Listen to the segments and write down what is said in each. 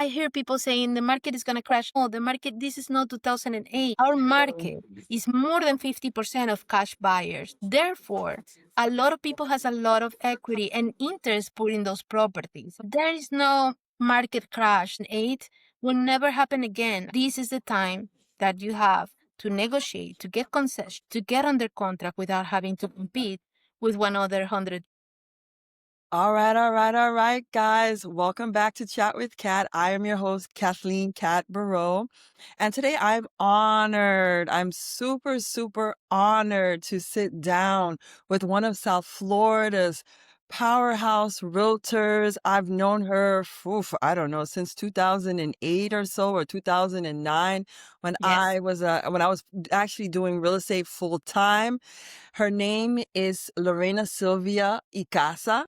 I hear people saying the market is going to crash. Oh, the market, this is not 2008. Our market is more than 50% of cash buyers. Therefore, a lot of people has a lot of equity and interest put in those properties. There is no market crash. Eight will never happen again. This is the time that you have to negotiate, to get concession, to get under contract without having to compete with one other 100. All right, guys. Welcome back to Chat with Kattt. I am your host, Kathleen Kattt Barreau. And today I'm super honored to sit down with one of South Florida's powerhouse realtors. I've known her, I don't know, since 2008 or so, or 2009, when Yes. when I was actually doing real estate full time. Her name is Lorena Silvia Icaza.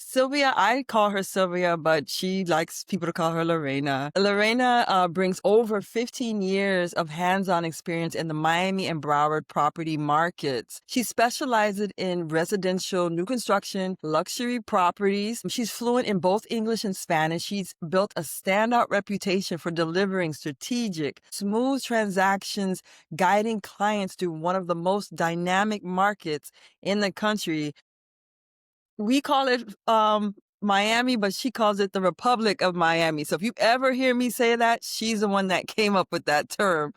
Sylvia, I call her Sylvia, but she likes people to call her Lorena. Lorena brings over 15 years of hands-on experience in the Miami and Broward property markets. She specializes in residential, new construction, luxury properties. She's fluent in both English and Spanish. She's built a standout reputation for delivering strategic, smooth transactions, guiding clients through one of the most dynamic markets in the country. We call it Miami, but she calls it the Republic of Miami. So if you ever hear me say that, she's the one that came up with that term.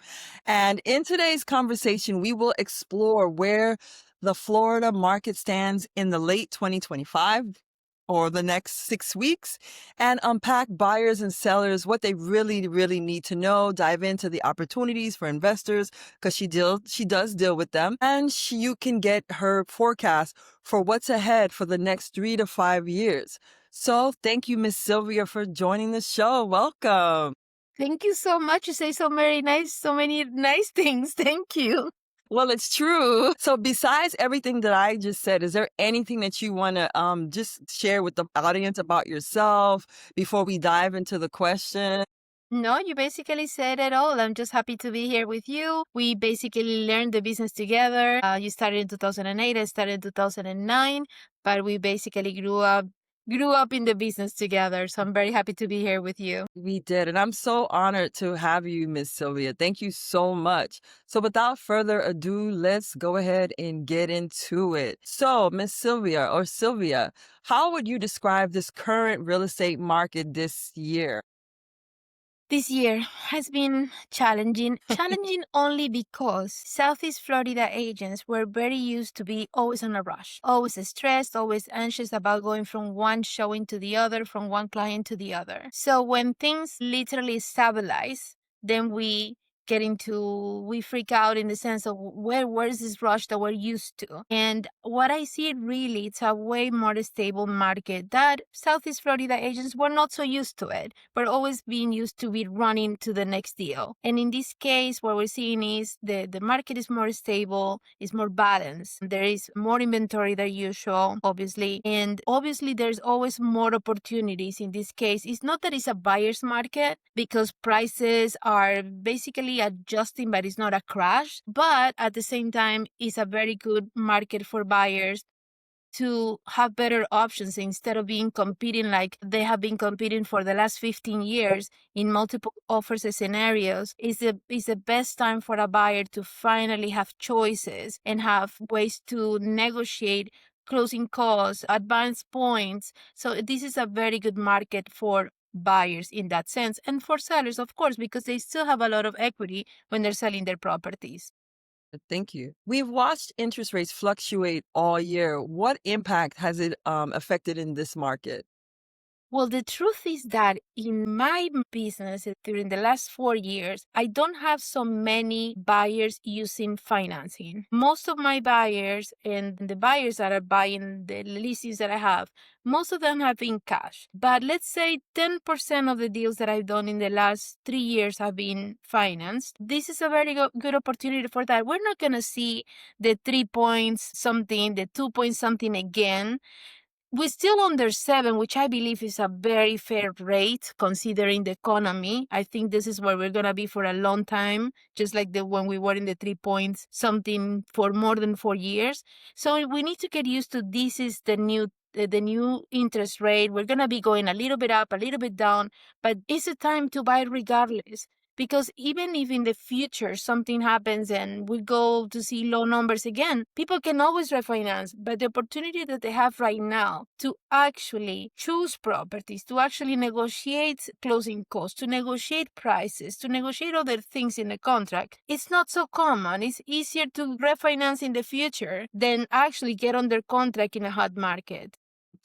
And in today's conversation, we will explore where the Florida market stands in the late 2025 or the next 6 weeks, and unpack buyers and sellers, what they really need to know, dive into the opportunities for investors, because she does deal with them, and you can get her forecast for what's ahead for the next 3 to 5 years. So thank you, Miss Sylvia, for joining the show. Welcome. Thank you so much. You say so many nice things. Thank you. Well, it's true. So besides everything that I just said, is there anything that you want to just share with the audience about yourself before we dive into the question? No, you basically said it all. I'm just happy to be here with you. We basically learned the business together. You started in 2008, I started in 2009, but we basically grew up in the business together. So I'm very happy to be here with you. We did. And I'm so honored to have you, Miss Sylvia. Thank you so much. So without further ado, let's go ahead and get into it. So, Miss Sylvia or Sylvia, how would you describe this current real estate market this year? This year has been challenging only because Southeast Florida agents were very used to be always on a rush, always stressed, always anxious about going from one showing to the other, from one client to the other. So when things literally stabilize, then we freak out in the sense of where's this rush that we're used to. And what I see really, it's a way more stable market that Southeast Florida agents were not so used to it, but always being used to be running to the next deal. And in this case, what we're seeing is the market is more stable, is more balanced. There is more inventory than usual, obviously. And obviously there's always more opportunities. In this case, it's not that it's a buyer's market because prices are basically adjusting, but it's not a crash. But at the same time, it's a very good market for buyers to have better options instead of being competing like they have been competing for the last 15 years in multiple offers and scenarios. Is the best time for a buyer to finally have choices and have ways to negotiate closing costs, advance points. So this is a very good market for buyers in that sense, and for sellers, of course, because they still have a lot of equity when they're selling their properties. Thank you. We've watched interest rates fluctuate all year. What impact has it affected in this market? Well, the truth is that in my business during the last 4 years, I don't have so many buyers using financing. Most of my buyers and the buyers that are buying the listings that I have, most of them have been cash. But let's say 10% of the deals that I've done in the last 3 years have been financed. This is a very good opportunity for that. We're not going to see the 3 points something, the 2 point something again. We're still under 7, which I believe is a very fair rate considering the economy. I think this is where we're going to be for a long time, just like when we were in the 3 points something for more than 4 years. So we need to get used to this is the new the new interest rate. We're going to be going a little bit up, a little bit down, but it's a time to buy regardless. Because even if in the future something happens and we go to see low numbers again, people can always refinance. But the opportunity that they have right now to actually choose properties, to actually negotiate closing costs, to negotiate prices, to negotiate other things in the contract, it's not so common. It's easier to refinance in the future than actually get under contract in a hot market.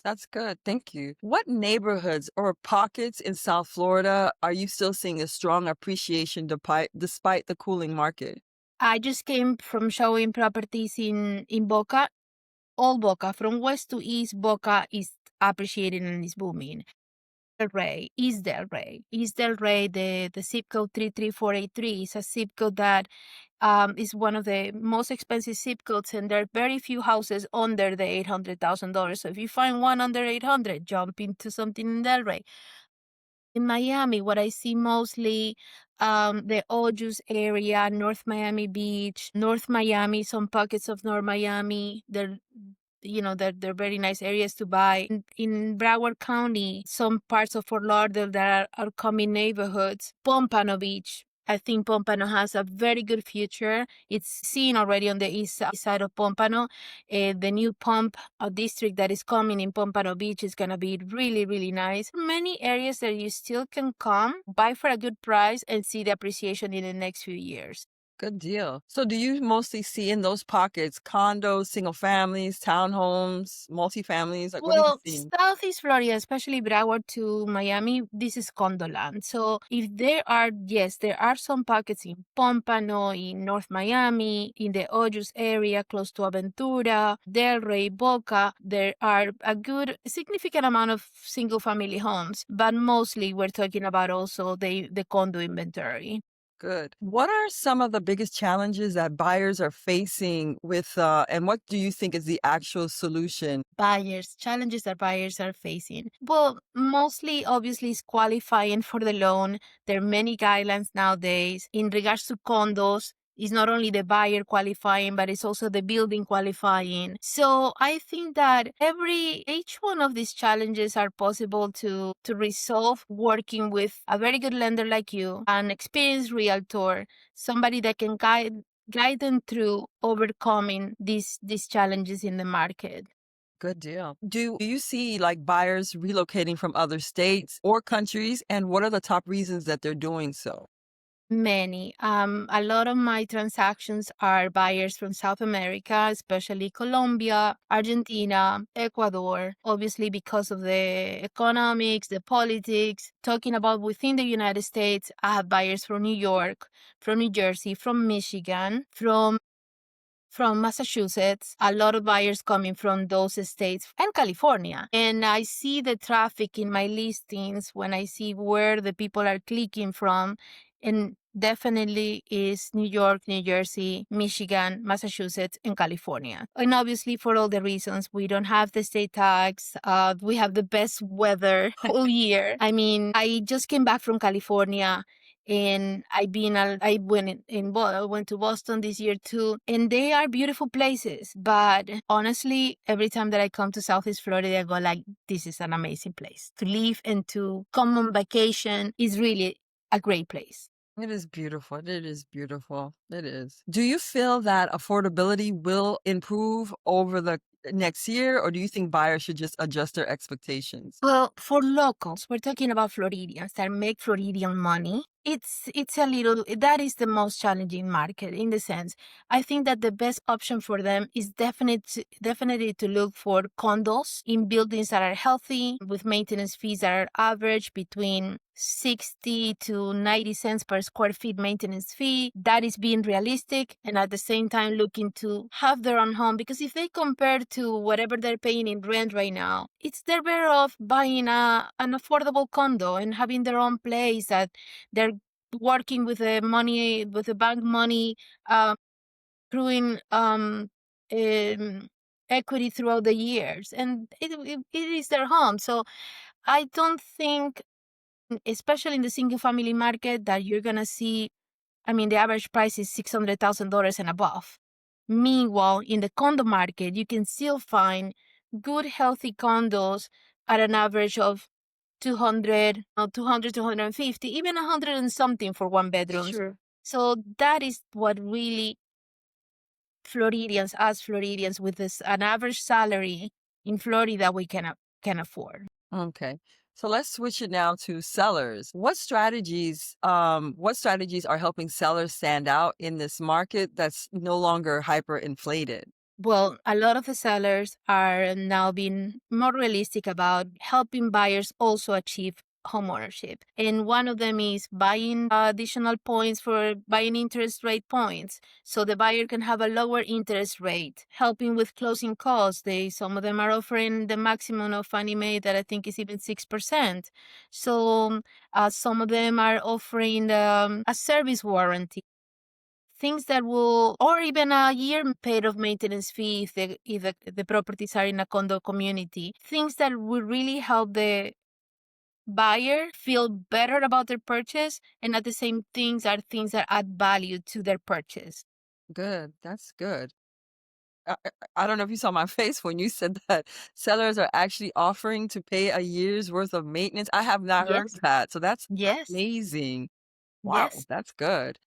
That's good. Thank you. What neighborhoods or pockets in South Florida are you still seeing a strong appreciation despite the cooling market? I just came from showing properties in Boca. All Boca, from west to east, Boca is appreciating and is booming. East Del Rey, the zip code 33483 is a zip code that is one of the most expensive zip codes, and there are very few houses under the $800,000. So if you find one under 800, jump into something in Del Rey. In Miami, what I see mostly, the Ojus area, North Miami Beach, North Miami, some pockets of North Miami. They're very nice areas to buy. In Broward County, some parts of Fort Lauderdale that are coming neighborhoods. Pompano Beach. I think Pompano has a very good future. It's seen already on the east side of Pompano. The new pump district that is coming in Pompano Beach is going to be really, really nice. Many areas that you still can come, buy for a good price, and see the appreciation in the next few years. Good deal. So do you mostly see in those pockets condos, single families, townhomes, multifamilies? Like, what are you Well, seeing? Southeast Florida, especially Broward to Miami, this is condo land. So if there are some pockets in Pompano, in North Miami, in the Ojus area, close to Aventura, Delray, Boca, there are a good, significant amount of single family homes, but mostly we're talking about also the condo inventory. Good. What are some of the biggest challenges that buyers are facing with, and what do you think is the actual solution? Challenges that buyers are facing. Well, mostly, obviously, is qualifying for the loan. There are many guidelines nowadays. In regards to condos, it's not only the buyer qualifying, but it's also the building qualifying. So I think that each one of these challenges are possible to resolve working with a very good lender like you, an experienced realtor, somebody that can guide them through overcoming these challenges in the market. Good deal. Do you see like buyers relocating from other states or countries? And what are the top reasons that they're doing so? Many. A lot of my transactions are buyers from South America, especially Colombia, Argentina, Ecuador, obviously because of the economics, the politics. Talking about within the United States, I have buyers from New York, from New Jersey, from Michigan, from Massachusetts, a lot of buyers coming from those states and California. And I see the traffic in my listings when I see where the people are clicking from. And definitely is New York, New Jersey, Michigan, Massachusetts, and California. And obviously, for all the reasons, we don't have the state tax. We have the best weather whole year. I mean, I just came back from California and I went to Boston this year too, and they are beautiful places. But honestly, every time that I come to Southeast Florida, I go like, this is an amazing place to live and to come on vacation. Is really a great place. It is beautiful. It is beautiful. It is. Do you feel that affordability will improve over the next year, or do you think buyers should just adjust their expectations? Well, for locals, we're talking about Floridians that make Floridian money. It's a little that is the most challenging market in the sense. I think that the best option for them is definitely to look for condos in buildings that are healthy with maintenance fees that are average between 60 to 90 cents per square feet maintenance fee. That is being realistic and at the same time looking to have their own home, because if they compare to whatever they're paying in rent right now, they're better off buying an affordable condo and having their own place that they're working with the money, with the bank money, accruing equity throughout the years, and it is their home. So I don't think, especially in the single family market, that you're gonna see. I mean, the average price is $600,000 and above. Meanwhile, in the condo market, you can still find good, healthy condos at an average of 200, 200, 250, even 100 and something for one bedrooms. Sure. So that is what really Floridians, us Floridians, with this an average salary in Florida, we can afford. Okay. So let's switch it now to sellers. What strategies are helping sellers stand out in this market that's no longer hyperinflated? Well, a lot of the sellers are now being more realistic about helping buyers also achieve homeownership. And one of them is buying additional points for buying interest rate points. So the buyer can have a lower interest rate, helping with closing costs. Some of them are offering the maximum of Fannie Mae that I think is even 6%. So some of them are offering a service warranty, things that will, or even a year paid of maintenance fee if the properties are in a condo community, things that will really help the buyer feel better about their purchase, and at the same things are things that add value to their purchase. Good. That's good. I don't know if you saw my face when you said that sellers are actually offering to pay a year's worth of maintenance. I have not heard Yes, that. So that's yes, amazing. Wow, yes. that's good.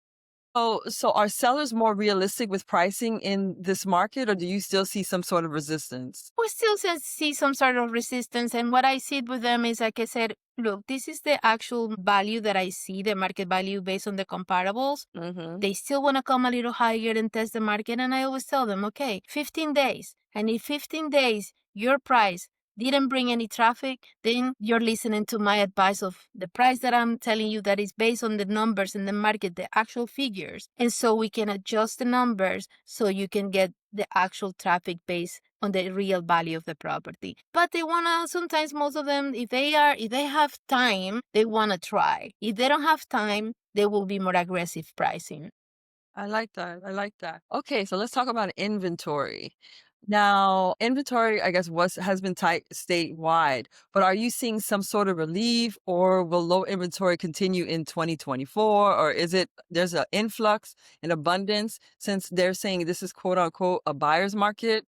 Oh, so are sellers more realistic with pricing in this market, or do you still see some sort of resistance? We still see some sort of resistance. And what I see with them is, like I said, look, this is the actual value that I see, the market value based on the comparables. Mm-hmm. They still want to come a little higher and test the market. And I always tell them, okay, 15 days. And if 15 days, your price didn't bring any traffic, then you're listening to my advice of the price that I'm telling you that is based on the numbers in the market, the actual figures. And so we can adjust the numbers so you can get the actual traffic based on the real value of the property. But they wanna sometimes most of them, if they have time, they wanna try. If they don't have time, they will be more aggressive pricing. I like that. I like that. Okay, so let's talk about inventory. Now, inventory, I guess, has been tight statewide, but are you seeing some sort of relief, or will low inventory continue in 2024? Or is it there's an influx and abundance since they're saying this is quote unquote a buyer's market?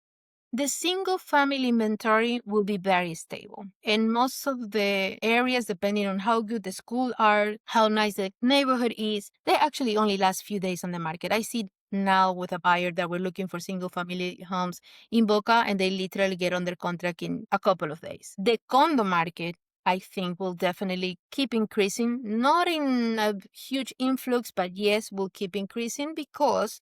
The single family inventory will be very stable. And most of the areas, depending on how good the school are, how nice the neighborhood is, they actually only last few days on the market. I see now with a buyer that we're looking for single family homes in Boca, and they literally get under contract in a couple of days. The condo market, I think, will definitely keep increasing, not in a huge influx, but yes, will keep increasing because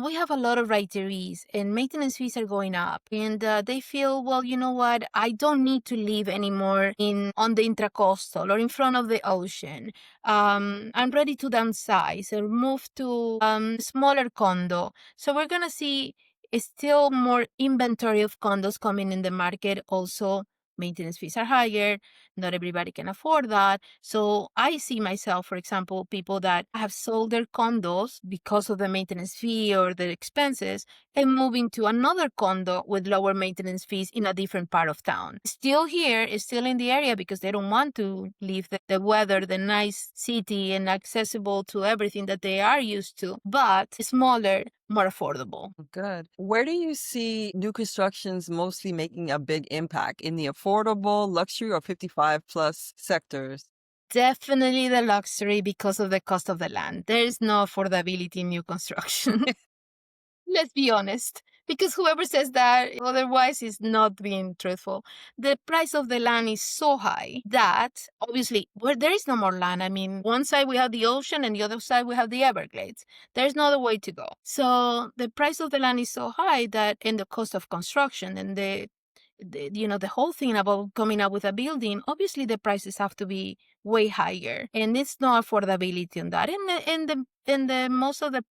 we have a lot of retirees and maintenance fees are going up, and they feel, well, you know what, I don't need to live anymore in on the intracoastal or in front of the ocean. I'm ready to downsize or move to smaller condo. So we're gonna see still more inventory of condos coming in the market. Also, maintenance fees are higher. Not everybody can afford that. So I see myself, for example, people that have sold their condos because of the maintenance fee or the expenses and moving to another condo with lower maintenance fees in a different part of town. Still here, is still in the area because they don't want to leave the weather, the nice city, and accessible to everything that they are used to, but smaller, more affordable. Good. Where do you see new constructions mostly making a big impact in the affordable, luxury, or 55 plus sectors? Definitely the luxury because of the cost of the land. There is no affordability in new construction. Let's be honest, because whoever says that otherwise is not being truthful. The price of the land is so high that obviously where there is no more land. I mean, one side we have the ocean and the other side we have the Everglades. There's no other way to go. So the price of the land is so high that, and the cost of construction and the whole thing about coming up with a building, obviously the prices have to be way higher, and it's no affordability on that. And the most of the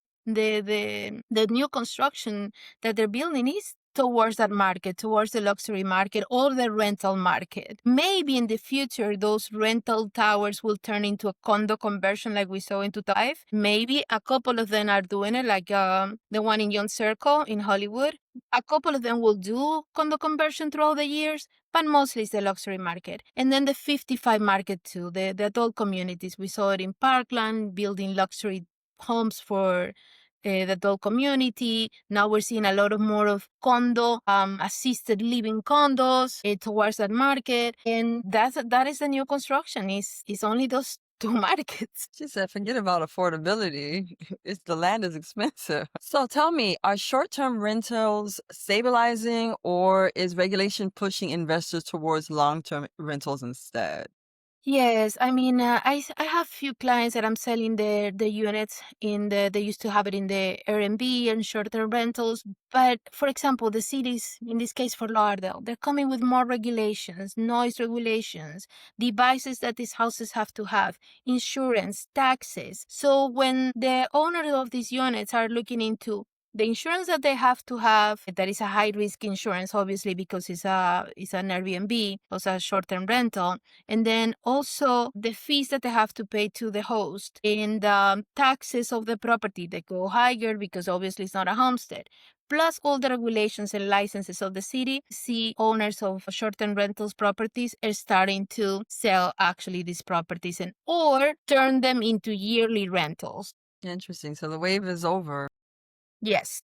new construction that they're building is towards that market, towards the luxury market or the rental market. Maybe in the future, those rental towers will turn into a condo conversion like we saw in 2005. Maybe a couple of them are doing it, like the one in Young Circle in Hollywood. A couple of them will do condo conversion throughout the years, but mostly it's the luxury market. And then the 55 market too, the adult communities. We saw it in Parkland, building luxury homes for the adult community. Now we're seeing a lot of more of condo, assisted living condos towards that market. And that is the new construction. Is only those two markets. She said, forget about affordability. It's the land is expensive. So tell me, are short-term rentals stabilizing or is regulation pushing investors towards long-term rentals instead? Yes, I mean, I have few clients that I'm selling the units they used to have it in the Airbnb and short-term rentals. But for example, the cities, in this case for Lauderdale, they're coming with more regulations, noise regulations, devices that these houses have to have, insurance, taxes. So when the owners of these units are looking into the insurance that they have to have, that is a high risk insurance, obviously, because it's an Airbnb, also a short-term rental, and then also the fees that they have to pay to the host and taxes of the property that go higher because obviously it's not a homestead. Plus all the regulations and licenses of the city, see owners of short-term rentals properties are starting to sell actually these properties and or turn them into yearly rentals. Interesting. So the wave is over. Yes.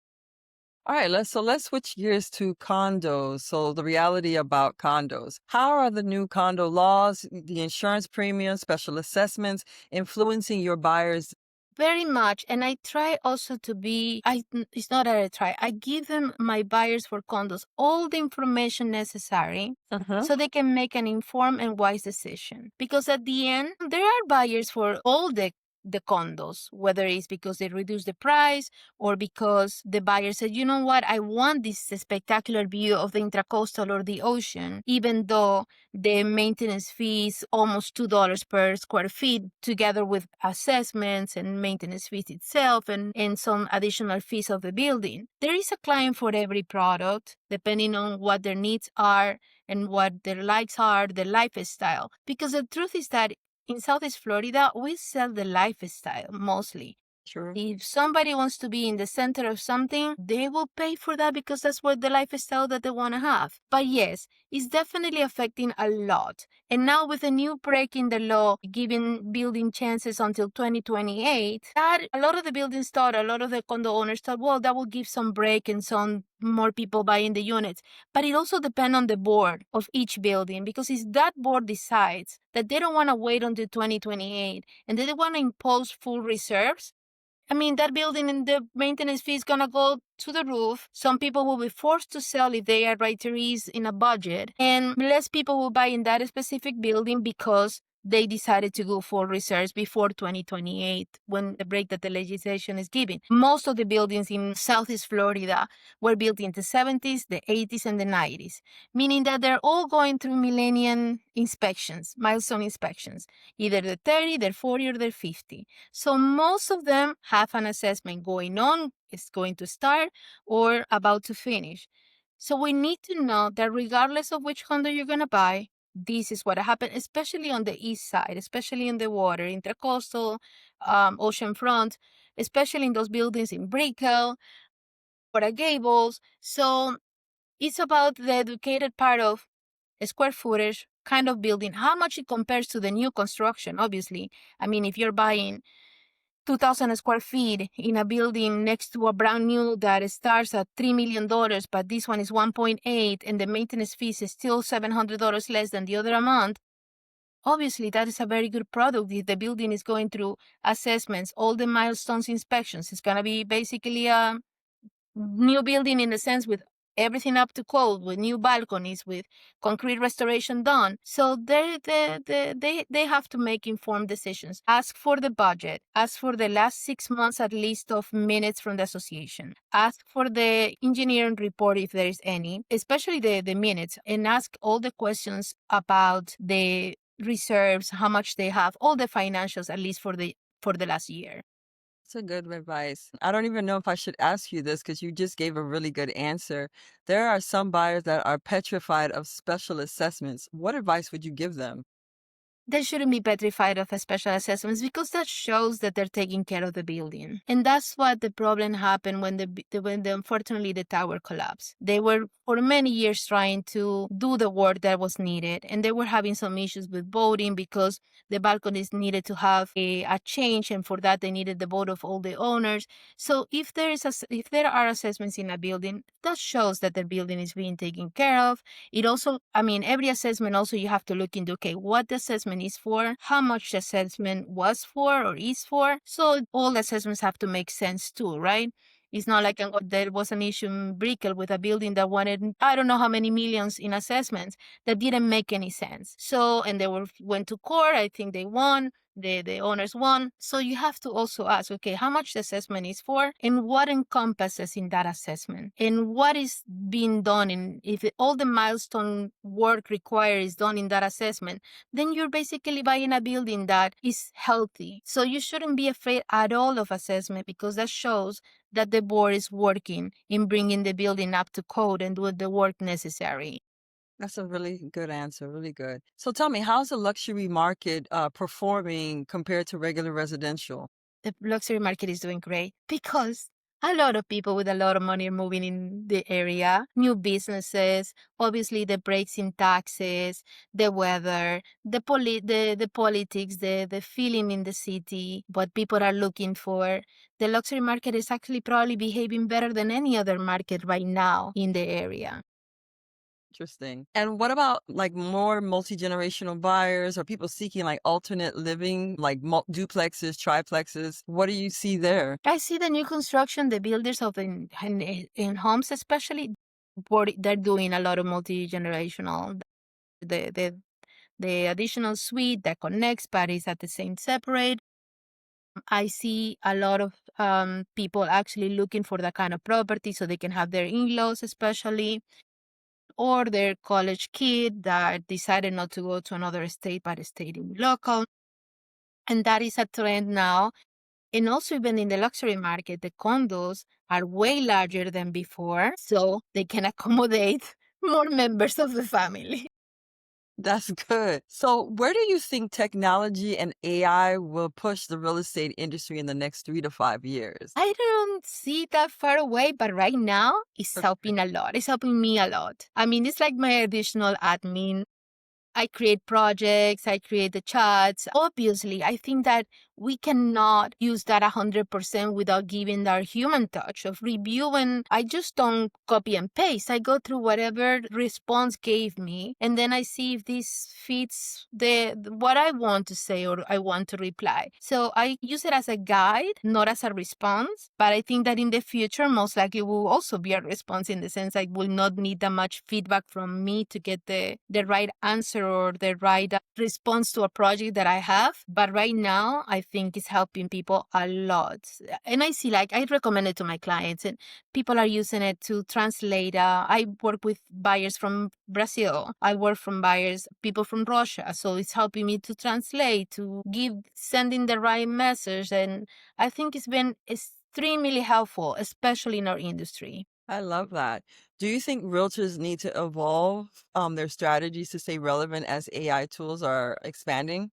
All right, let's switch gears to condos. So the reality about condos. How are the new condo laws, the insurance premiums, special assessments influencing your buyers? Very much. And I try also to be, it's not that I try, I give them, my buyers for condos, all the information necessary Uh-huh. so they can make an informed and wise decision. Because at the end, there are buyers for all the condos, whether it's because they reduce the price or because the buyer said, you know what, I want this spectacular view of the intracoastal or the ocean, even though the maintenance fees almost $2 per square feet, together with assessments and maintenance fees itself and some additional fees of the building. There is a client for every product, depending on what their needs are and what their likes are, their lifestyle. Because the truth is that in Southeast Florida, we sell the lifestyle mostly. True. If somebody wants to be in the center of something, they will pay for that because that's what the lifestyle that they want to have. But yes, it's definitely affecting a lot. And now with the new break in the law giving building chances until 2028, that a lot of the buildings thought, a lot of the condo owners thought, well, that will give some break and some more people buying the units. But it also depends on the board of each building, because if that board decides that they don't want to wait until 2028 and they want to impose full reserves, I mean, that building and the maintenance fee is going to go to the roof. Some people will be forced to sell if they are retirees in a budget, and less people will buy in that specific building because they decided to go for reserves before 2028 when the break that the legislation is giving. Most of the buildings in Southeast Florida were built in the 70s, the 80s, and the 90s, meaning that they're all going through millennium inspections, milestone inspections, either the 30, the 40, or the 50. So most of them have an assessment going on, it's going to start, or about to finish. So we need to know that regardless of which condo you're going to buy, this is what happened, especially on the east side, especially in the water, intracoastal, oceanfront, especially in those buildings in Brickell or at Gables. So it's about the educated part of square footage, kind of building, how much it compares to the new construction, obviously. I mean, if you're buying 2,000 square feet in a building next to a brand new that starts at $3 million, but this one is 1.8 and the maintenance fees is still $700 less than the other amount, obviously that is a very good product. If the building is going through assessments, all the milestones inspections, it's going to be basically a new building in a sense with everything up to code, with new balconies, with concrete restoration done. So they have to make informed decisions. Ask for the budget. Ask for the last 6 months at least of minutes from the association. Ask for the engineering report if there is any, especially the minutes, and ask all the questions about the reserves, how much they have, all the financials at least for the last year. That's a good advice. I don't even know if I should ask you this because you just gave a really good answer. There are some buyers that are petrified of special assessments. What advice would you give them? They shouldn't be petrified of a special assessments because that shows that they're taking care of the building. And that's what the problem happened when unfortunately the tower collapsed. They were for many years trying to do the work that was needed, and they were having some issues with voting because the balconies needed to have a change, and for that they needed the vote of all the owners. So if there are assessments in a building, that shows that the building is being taken care of. It also, I mean, every assessment also you have to look into, okay, what the assessment is for, how much the assessment was for or is for. So all assessments have to make sense too, right? It's not like there was an issue in Brickell with a building that wanted, I don't know how many millions in assessments that didn't make any sense. So, and went to court. I think they won. The owners won. So you have to also ask, okay, how much the assessment is for and what encompasses in that assessment and what is being done. And if all the milestone work required is done in that assessment, then you're basically buying a building that is healthy. So you shouldn't be afraid at all of assessment because that shows that the board is working in bringing the building up to code and doing the work necessary. That's a really good answer. Really good. So tell me, how's the luxury market performing compared to regular residential? The luxury market is doing great because a lot of people with a lot of money are moving in the area, new businesses, obviously the breaks in taxes, the weather, the politics, the feeling in the city, what people are looking for. The luxury market is actually probably behaving better than any other market right now in the area. Interesting. And what about like more multi-generational buyers or people seeking like alternate living, like duplexes, triplexes? What do you see there? I see the new construction, the builders of in homes especially, they're doing a lot of multi-generational. The the the additional suite that connects but is at the same separate. I see a lot of people actually looking for that kind of property so they can have their in-laws especially or their college kid that decided not to go to another state but stayed in local. And that is a trend now. And also, even in the luxury market, the condos are way larger than before, so they can accommodate more members of the family. That's good. So where do you think technology and AI will push the real estate industry in the next 3 to 5 years? I don't see that far away, but right now it's Okay. helping a lot. It's helping me a lot. I mean, it's like my additional admin. I create projects, I create the chats. Obviously, I think that we cannot use that 100% without giving our human touch of reviewing. I just don't copy and paste. I go through whatever response gave me, and then I see if this fits what I want to say or I want to reply. So I use it as a guide, not as a response. But I think that in the future, most likely will also be a response in the sense I will not need that much feedback from me to get the right answer or the right response to a project that I have. But right now, I think it's helping people a lot. And I see, like, I recommend it to my clients, and people are using it to translate. I work with buyers from Brazil. I work from people from Russia. So it's helping me to translate, sending the right message. And I think it's been extremely helpful, especially in our industry. I love that. Do you think realtors need to evolve their strategies to stay relevant as AI tools are expanding?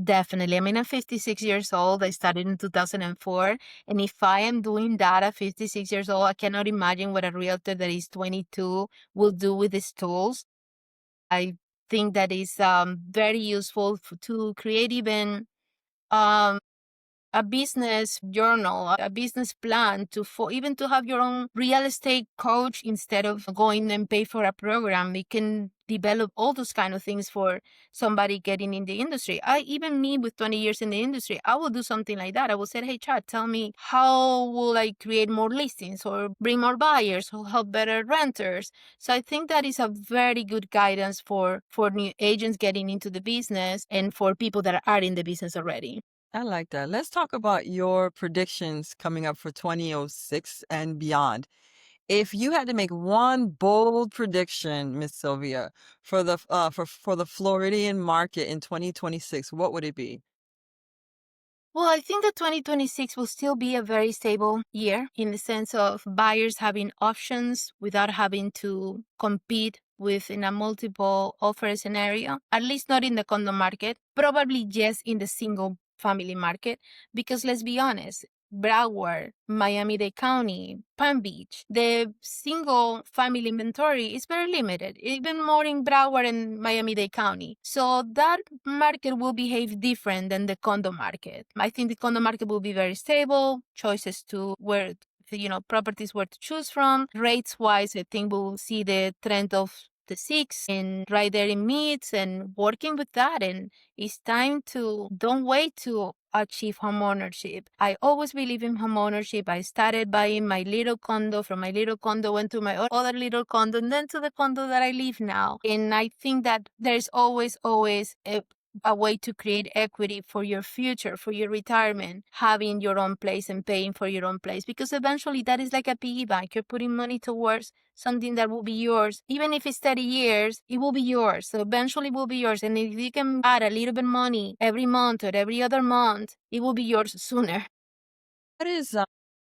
Definitely. I mean, I'm 56 years old. I started in 2004. And if I am doing that at 56 years old, I cannot imagine what a realtor that is 22 will do with these tools. I think that is very useful to create even um, a business journal, a business plan even to have your own real estate coach instead of going and pay for a program. We can develop all those kind of things for somebody getting in the industry. Even me with 20 years in the industry, I will do something like that. I will say, hey, Chad, tell me how will I create more listings or bring more buyers or help better renters. So I think that is a very good guidance for new agents getting into the business and for people that are in the business already. I like that. Let's talk about your predictions coming up for 2006 and beyond. If you had to make one bold prediction, Miss Sylvia, for the Floridian market in 2026, what would it be? Well, I think that 2026 will still be a very stable year in the sense of buyers having options without having to compete within a multiple offer scenario, at least not in the condo market, probably yes in the single family market, because let's be honest, Broward, Miami-Dade County, Palm Beach, the single family inventory is very limited, even more in Broward and Miami-Dade County. So that market will behave different than the condo market. I think the condo market will be very stable, choices to where properties where to choose from. Rates wise, I think we'll see the trend of the six and right there in mids and working with that. And it's time to don't wait to achieve homeownership. I always believe in homeownership. I started buying my little condo. From my little condo, went to my other little condo, and then to the condo that I live now. And I think that there's always a way to create equity for your future, for your retirement, having your own place and paying for your own place. Because eventually that is like a piggy bank. You're putting money towards something that will be yours. Even if it's 30 years, it will be yours. So eventually it will be yours. And if you can add a little bit of money every month or every other month, it will be yours sooner. What is,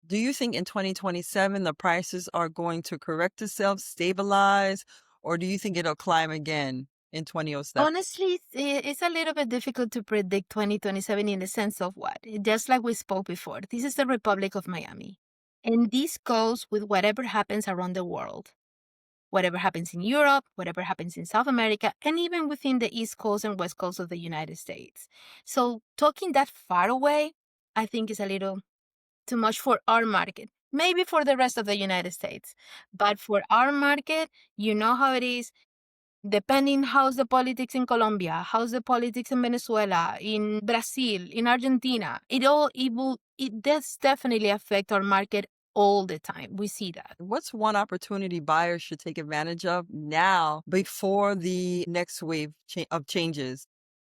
do you think in 2027 the prices are going to correct itself, stabilize, or do you think it'll climb again in 2007? Honestly, it's a little bit difficult to predict 2027 in the sense of what? Just like we spoke before, this is the Republic of Miami. And this goes with whatever happens around the world, whatever happens in Europe, whatever happens in South America, and even within the East Coast and West Coast of the United States. So talking that far away, I think is a little too much for our market. Maybe for the rest of the United States. But for our market, you know how it is. Depending how's the politics in Colombia, how's the politics in Venezuela, in Brazil, in Argentina, it does definitely affect our market all the time. We see that. What's one opportunity buyers should take advantage of now before the next wave of changes?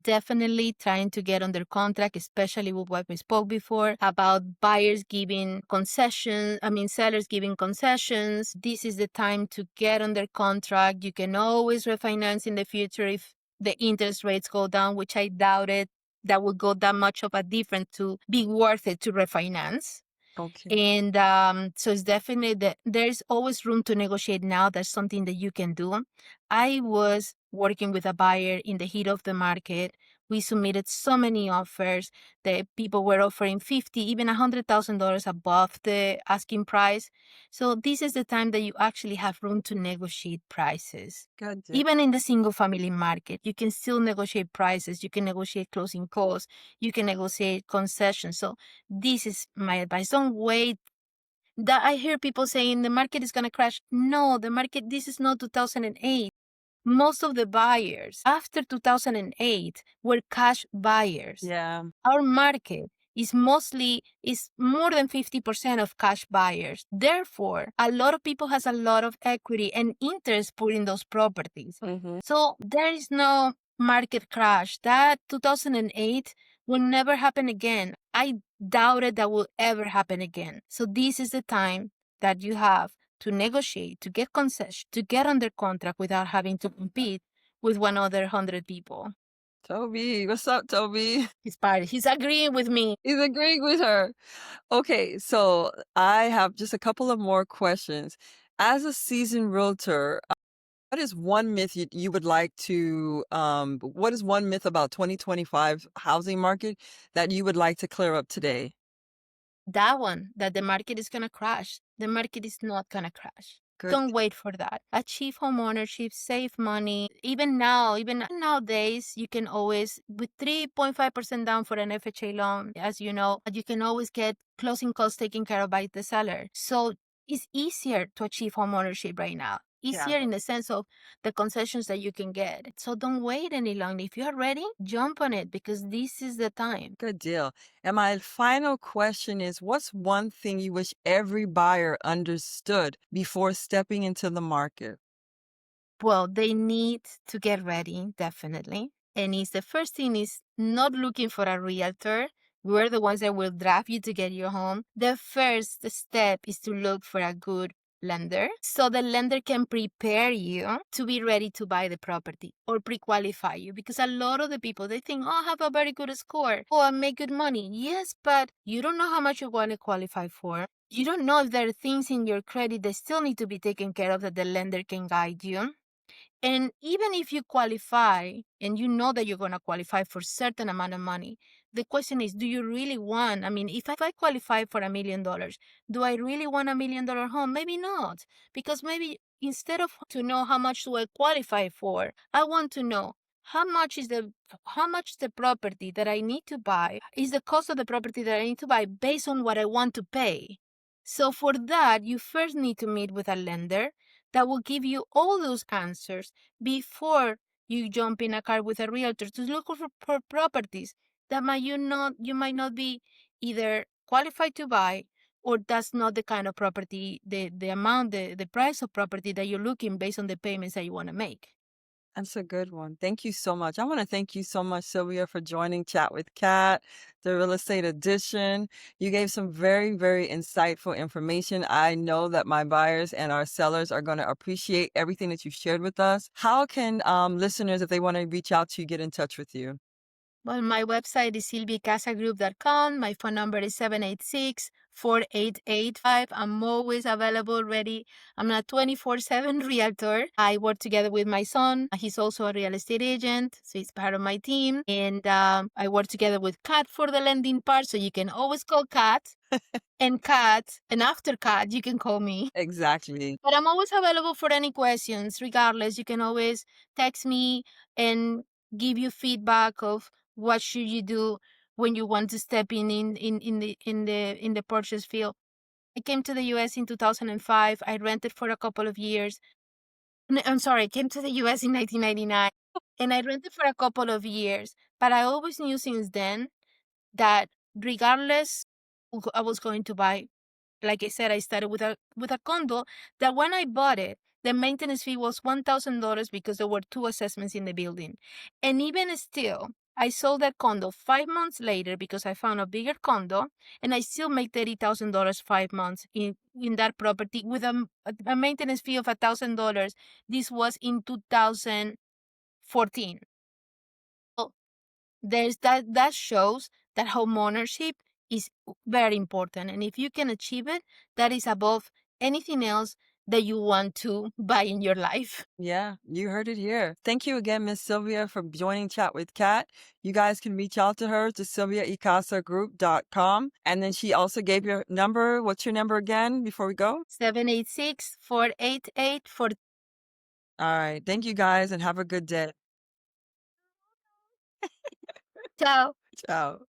Definitely trying to get under contract, especially with what we spoke before about buyers giving concessions, sellers giving concessions. This is the time to get under contract. You can always refinance in the future if the interest rates go down, which I doubt it. That would go that much of a difference to be worth it to refinance. Okay. And so it's definitely that there's always room to negotiate now. That's something that you can do. I was working with a buyer in the heat of the market. We submitted so many offers that people were offering 50, even $100,000 above the asking price. So this is the time that you actually have room to negotiate prices. Good. Even in the single family market, you can still negotiate prices. You can negotiate closing costs. You can negotiate concessions. So this is my advice. Don't wait. That I hear people saying the market is going to crash. No, this is not 2008. Most of the buyers after 2008 were cash buyers. Yeah. Our market is more than 50% of cash buyers. Therefore, a lot of people has a lot of equity and interest put in those properties. Mm-hmm. So there is no market crash. That 2008 will never happen again. I doubt it that will ever happen again. So this is the time that you have to negotiate, to get concession, to get under contract without having to compete with one other 100 people. Toby, what's up, Toby? He's agreeing with me. He's agreeing with her. Okay, so I have just a couple of more questions. As a seasoned realtor, what is one myth you would like to, what is one myth about 2025 housing market that you would like to clear up today? That one, that the market is going to crash. The market is not going to crash. Good. Don't wait for that. Achieve home ownership, save money. Even now, even nowadays, you can always, with 3.5% down for an FHA loan, as you know, you can always get closing costs taken care of by the seller. So it's easier to achieve home ownership right now. Easier in the sense of the concessions that you can get. So don't wait any longer. If you're ready, jump on it because this is the time. Good deal. And my final question is, what's one thing you wish every buyer understood before stepping into the market? Well, they need to get ready, definitely. And the first thing is not looking for a realtor. We're the ones that will draft you to get your home. The first step is to look for a good lender so the lender can prepare you to be ready to buy the property or pre-qualify you, because a lot of the people, they think, oh, I have a very good score, oh, I make good money. Yes, but you don't know how much you want to qualify for. You don't know if there are things in your credit that still need to be taken care of that the lender can guide you. And even if you qualify and you know that you're going to qualify for certain amount of money, the question is, do you really want, I mean, if I qualify for $1 million, do I really want $1 million home? Maybe not, because maybe instead of to know how much do I qualify for, I want to know how much the property that I need to buy is the cost of the property that I need to buy based on what I want to pay. So for that, you first need to meet with a lender that will give you all those answers before you jump in a car with a realtor to look for properties that you might not be either qualified to buy, or that's not the kind of property, the price of property that you're looking based on the payments that you want to make. That's a good one. Thank you so much. I want to thank you so much, Sylvia, for joining Chat with Kat, the real estate edition. You gave some very, very insightful information. I know that my buyers and our sellers are going to appreciate everything that you shared with us. How can listeners, if they want to reach out to you, get in touch with you? Well, my website is silviacasagroup.com. My phone number is 786-4885. I'm always available, ready. I'm a 24/7 realtor. I work together with my son. He's also a real estate agent, so he's part of my team. And I work together with Kattt for the lending part, so you can always call Kattt. And Kattt, and after Kattt, you can call me. Exactly. But I'm always available for any questions. Regardless, you can always text me and give you feedback of what should you do when you want to step in the purchase field. I came to the US in 2005. I rented for a couple of years. I'm sorry, I came to the US in 1999 and I rented for a couple of years. But I always knew since then that regardless, I was going to buy. Like I said, I started with a condo that when I bought it, the maintenance fee was $1,000 because there were two assessments in the building. And even still, I sold that condo 5 months later because I found a bigger condo, and I still make $30,000 5 months in that property with a maintenance fee of $1,000. This was in 2014. So there's that shows that homeownership is very important, and if you can achieve it, that is above anything else that you want to buy in your life. Yeah, you heard it here. Thank you again, Miss Sylvia, for joining Chat with Kat. You guys can reach out to her to sylviaicasagroup.com. And then she also gave your number. What's your number again before we go? 786-488-4. All right. Thank you guys and have a good day. Ciao. Ciao.